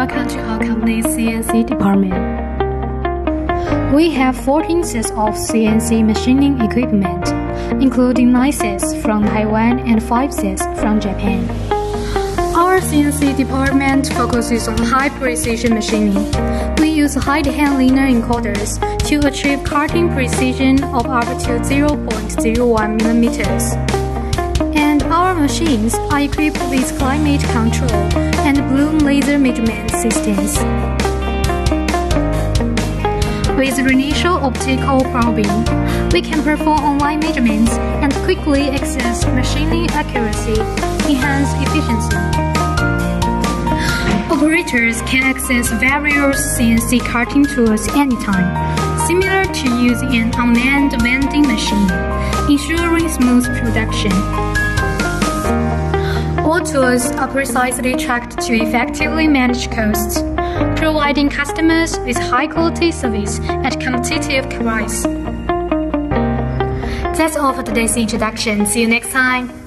welcome to our company's CNC department. We have 14 sets of CNC machining equipment, including 9 sets from Taiwan and 5 sets from Japan. Our CNC department focuses on high-precision machining. We use high-hand linear encoders to achieve cutting precision of up to 0.01 millimeters. And our machines are equipped with climate control and bloom laser measurement systems. With initial optical probing, we can perform online measurements and quickly access machining accuracy, enhance efficiency. Operators can access various CNC cutting tools anytime, similar to using an unmanned vending machine, ensuring smooth production. All tools are precisely tracked to effectively manage costs, providing customers with high-quality service at competitive price. That's all for today's introduction. See you next time.